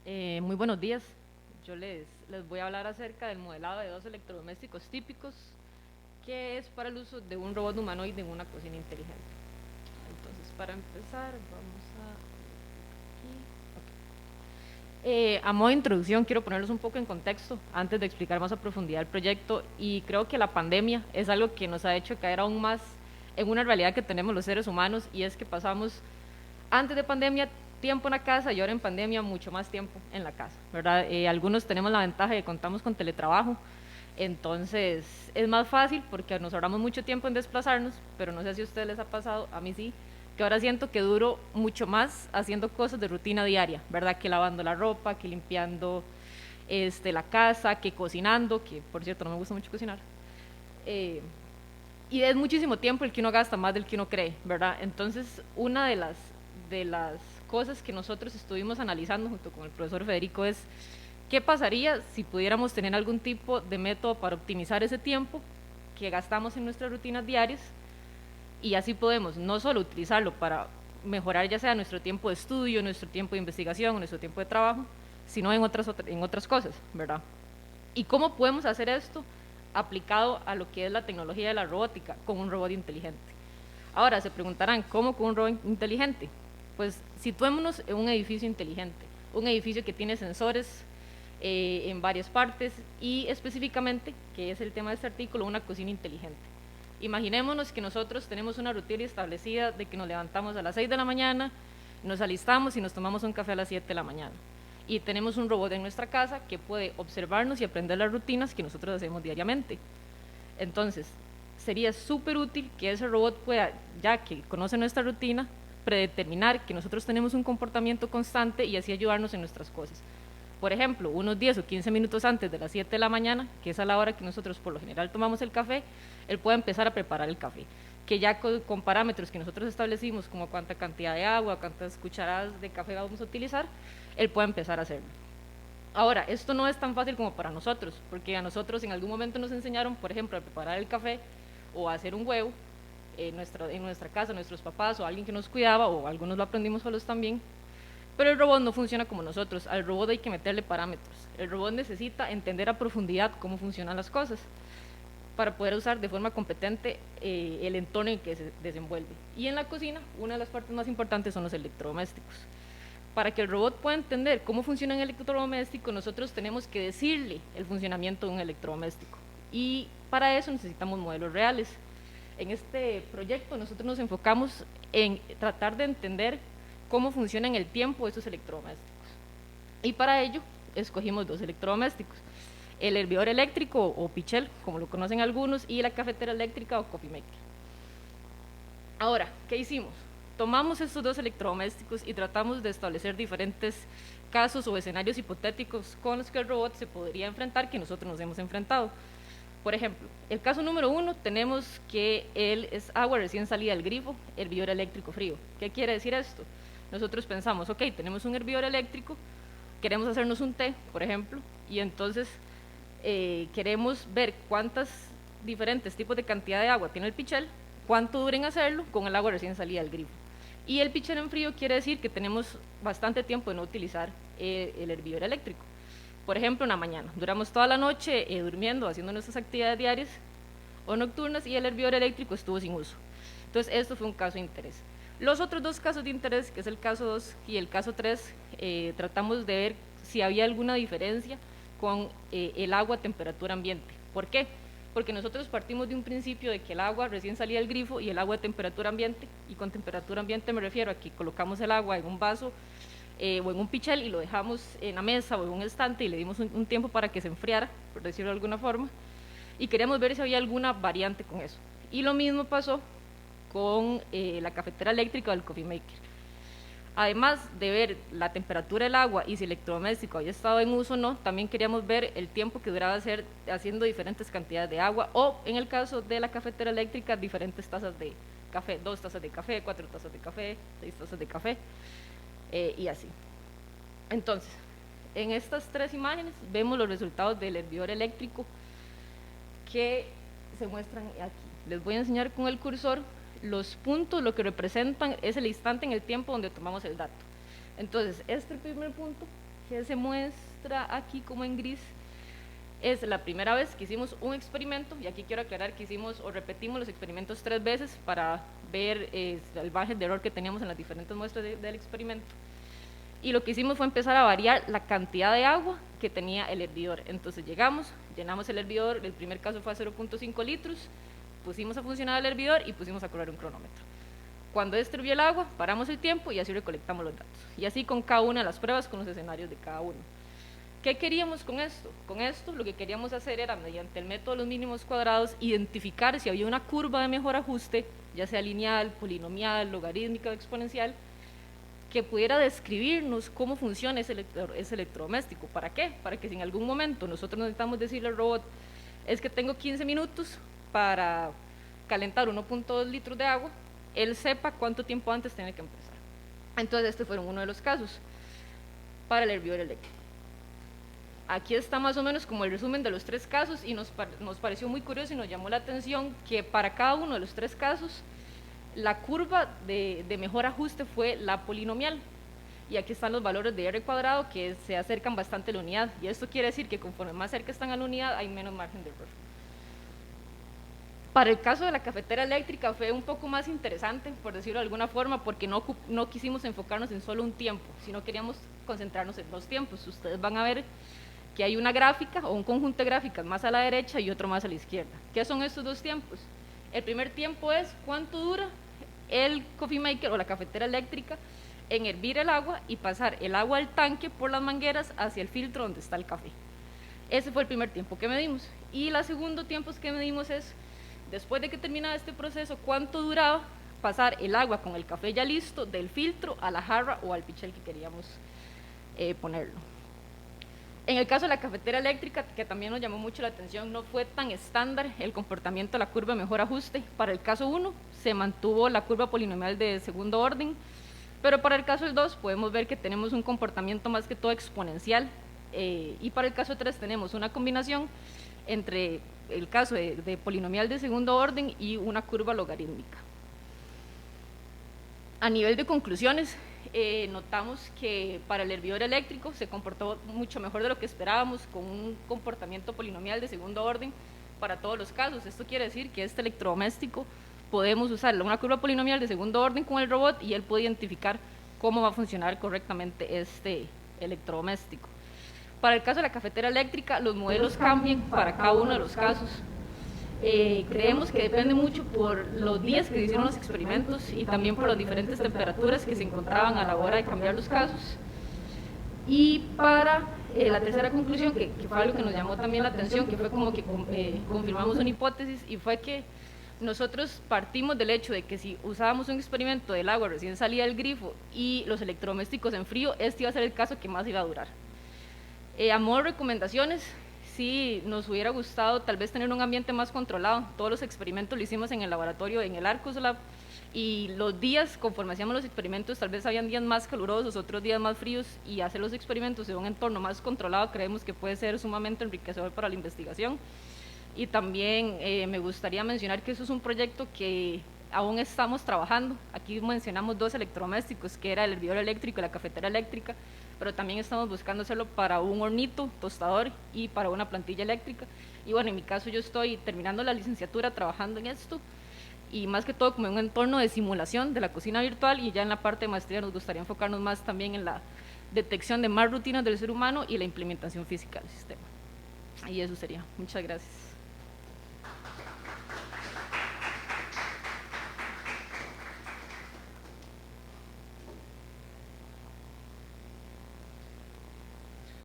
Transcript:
Muy buenos días. Yo les voy a hablar acerca del modelado de dos electrodomésticos típicos, que es para el uso de un robot humanoide en una cocina inteligente. Entonces, para empezar, vamos a modo de introducción, quiero ponerlos un poco en contexto antes de explicar más a profundidad el proyecto. Y creo que la pandemia es algo que nos ha hecho caer aún más en una realidad que tenemos los seres humanos, y es que pasamos antes de pandemia tiempo en la casa y ahora en pandemia mucho más tiempo en la casa, ¿verdad? Algunos tenemos la ventaja de que contamos con teletrabajo, entonces es más fácil porque nos ahorramos mucho tiempo en desplazarnos, pero no sé si a ustedes les ha pasado, a mí sí, que ahora siento que duro mucho más haciendo cosas de rutina diaria, ¿verdad? Que lavando la ropa, que limpiando la casa, que cocinando, que por cierto no me gusta mucho cocinar. Eh, y es muchísimo tiempo el que uno gasta, más del que uno cree, ¿verdad? Entonces, una de las cosas que nosotros estuvimos analizando junto con el profesor Federico es qué pasaría si pudiéramos tener algún tipo de método para optimizar ese tiempo que gastamos en nuestras rutinas diarias, y así podemos no solo utilizarlo para mejorar ya sea nuestro tiempo de estudio, nuestro tiempo de investigación, nuestro tiempo de trabajo, sino en otras cosas, ¿verdad? ¿Y cómo podemos hacer esto aplicado a lo que es la tecnología de la robótica con un robot inteligente? Ahora se preguntarán, ¿cómo con un robot inteligente? Pues situémonos en un edificio inteligente, un edificio que tiene sensores en varias partes y específicamente, que es el tema de este artículo, una cocina inteligente. Imaginémonos que nosotros tenemos una rutina establecida de que nos levantamos a las 6 de la mañana, nos alistamos y nos tomamos un café a las 7 de la mañana. Y tenemos un robot en nuestra casa que puede observarnos y aprender las rutinas que nosotros hacemos diariamente. Entonces, sería súper útil que ese robot pueda, ya que conoce nuestra rutina, predeterminar que nosotros tenemos un comportamiento constante y así ayudarnos en nuestras cosas. Por ejemplo, unos 10 o 15 minutos antes de las 7 de la mañana, que es a la hora que nosotros por lo general tomamos el café, él puede empezar a preparar el café, que ya con parámetros que nosotros establecimos, como cuánta cantidad de agua, cuántas cucharadas de café vamos a utilizar, él puede empezar a hacerlo. Ahora, esto no es tan fácil como para nosotros, porque a nosotros en algún momento nos enseñaron, por ejemplo, a preparar el café o a hacer un huevo en nuestra casa, nuestros papás o alguien que nos cuidaba, o algunos lo aprendimos solos también. Pero el robot no funciona como nosotros, al robot hay que meterle parámetros. El robot necesita entender a profundidad cómo funcionan las cosas para poder usar de forma competente el entorno en que se desenvuelve. Y en la cocina, una de las partes más importantes son los electrodomésticos. Para que el robot pueda entender cómo funciona un electrodoméstico, nosotros tenemos que decirle el funcionamiento de un electrodoméstico. Y para eso necesitamos modelos reales. En este proyecto nosotros nos enfocamos en tratar de entender cómo funciona en el tiempo esos electrodomésticos. Y para ello escogimos dos electrodomésticos: el hervidor eléctrico o pichel, como lo conocen algunos, y la cafetera eléctrica o coffee maker. Ahora, ¿qué hicimos? Tomamos estos dos electrodomésticos y tratamos de establecer diferentes casos o escenarios hipotéticos con los que el robot se podría enfrentar, que nosotros nos hemos enfrentado. Por ejemplo, el caso número uno, tenemos que él es agua recién salida del grifo, hervidor eléctrico frío. ¿Qué quiere decir esto? Nosotros pensamos, ok, tenemos un hervidor eléctrico, queremos hacernos un té, por ejemplo, y entonces queremos ver cuántos diferentes tipos de cantidad de agua tiene el pichel, cuánto dura en hacerlo con el agua recién salida del grifo. Y el pichel en frío quiere decir que tenemos bastante tiempo de no utilizar el hervidor eléctrico. Por ejemplo, en la mañana, duramos toda la noche durmiendo, haciendo nuestras actividades diarias o nocturnas, y el hervidor eléctrico estuvo sin uso. Entonces, esto fue un caso de interés. Los otros dos casos de interés, que es el caso 2 y el caso 3, tratamos de ver si había alguna diferencia con el agua a temperatura ambiente. ¿Por qué? Porque nosotros partimos de un principio de que el agua recién salía del grifo y el agua a temperatura ambiente, y con temperatura ambiente me refiero a que colocamos el agua en un vaso o en un pichel y lo dejamos en la mesa o en un estante y le dimos un tiempo para que se enfriara, por decirlo de alguna forma, y queríamos ver si había alguna variante con eso. Y lo mismo pasó con la cafetera eléctrica del coffee maker. Además de ver la temperatura del agua y si el electrodoméstico había estado en uso o no, también queríamos ver el tiempo que duraba haciendo diferentes cantidades de agua, o en el caso de la cafetera eléctrica, diferentes tazas de café, 2 tazas de café, 4 tazas de café, 6 tazas de café, y así. Entonces, en estas tres imágenes vemos los resultados del hervidor eléctrico que se muestran aquí. Les voy a enseñar con el cursor los puntos. Lo que representan es el instante en el tiempo donde tomamos el dato. Entonces, este primer punto que se muestra aquí como en gris es la primera vez que hicimos un experimento, y aquí quiero aclarar que hicimos o repetimos los experimentos 3 veces para ver el margen de error que teníamos en las diferentes muestras del experimento. Y lo que hicimos fue empezar a variar la cantidad de agua que tenía el hervidor. Entonces llegamos, llenamos el hervidor, el primer caso fue a 0.5 litros, pusimos a funcionar el hervidor y pusimos a correr un cronómetro. Cuando hirvió el agua, paramos el tiempo y así recolectamos los datos. Y así con cada una de las pruebas, con los escenarios de cada uno. ¿Qué queríamos con esto? Con esto lo que queríamos hacer era, mediante el método de los mínimos cuadrados, identificar si había una curva de mejor ajuste, ya sea lineal, polinomial, logarítmica o exponencial, que pudiera describirnos cómo funciona ese electrodoméstico. ¿Para qué? Para que si en algún momento nosotros necesitamos decirle al robot, es que tengo 15 minutos para calentar 1.2 litros de agua, él sepa cuánto tiempo antes tiene que empezar. Entonces este fue uno de los casos para el hervidor eléctrico. Aquí está más o menos como el resumen de los 3 casos, y nos pareció muy curioso y nos llamó la atención que para cada uno de los 3 casos la curva de mejor ajuste fue la polinomial, y aquí están los valores de R cuadrado que se acercan bastante a la unidad, y esto quiere decir que conforme más cerca están a la unidad hay menos margen de error. Para el caso de la cafetera eléctrica fue un poco más interesante, por decirlo de alguna forma, porque no quisimos enfocarnos en solo un tiempo, sino queríamos concentrarnos en 2 tiempos. Ustedes van a ver que hay una gráfica o un conjunto de gráficas más a la derecha y otro más a la izquierda. ¿Qué son estos 2 tiempos? El primer tiempo es cuánto dura el coffee maker o la cafetera eléctrica en hervir el agua y pasar el agua al tanque por las mangueras hacia el filtro donde está el café. Ese fue el primer tiempo que medimos. Y el segundo tiempo que medimos es, después de que terminaba este proceso, cuánto duraba pasar el agua con el café ya listo del filtro a la jarra o al pichel que queríamos ponerlo. En el caso de la cafetera eléctrica, que también nos llamó mucho la atención, no fue tan estándar el comportamiento de la curva de mejor ajuste. Para el caso 1 se mantuvo la curva polinomial de segundo orden, pero para el caso 2 podemos ver que tenemos un comportamiento más que todo exponencial, y para el caso 3 tenemos una combinación entre el caso de polinomial de segundo orden y una curva logarítmica. A nivel de conclusiones, notamos que para el hervidor eléctrico se comportó mucho mejor de lo que esperábamos, con un comportamiento polinomial de segundo orden para todos los casos. Esto quiere decir que este electrodoméstico podemos usar una curva polinomial de segundo orden con el robot y él puede identificar cómo va a funcionar correctamente este electrodoméstico. Para el caso de la cafetera eléctrica, los modelos cambian para cada uno de los casos. Creemos que depende mucho por los días que se hicieron los experimentos y también por las diferentes temperaturas que se encontraban a la hora de cambiar los casos. Y para la tercera conclusión, que fue algo que nos llamó también la atención, que fue como que confirmamos una hipótesis, y fue que nosotros partimos del hecho de que si usábamos un experimento del agua recién salida del grifo y los electrodomésticos en frío, este iba a ser el caso que más iba a durar. A modo de recomendaciones, sí nos hubiera gustado tal vez tener un ambiente más controlado. Todos los experimentos lo hicimos en el laboratorio, en el Arcus Lab, y los días, conforme hacíamos los experimentos, tal vez habían días más calurosos, otros días más fríos, y hacer los experimentos en un entorno más controlado creemos que puede ser sumamente enriquecedor para la investigación. Y también me gustaría mencionar que eso es un proyecto que aún estamos trabajando. Aquí mencionamos 2 electrodomésticos, que era el hervidor eléctrico y la cafetera eléctrica, pero también estamos buscando hacerlo para un hornito tostador y para una plantilla eléctrica. Y bueno, en mi caso yo estoy terminando la licenciatura trabajando en esto, y más que todo como en un entorno de simulación de la cocina virtual, y ya en la parte de maestría nos gustaría enfocarnos más también en la detección de más rutinas del ser humano y la implementación física del sistema. Y eso sería. Muchas gracias.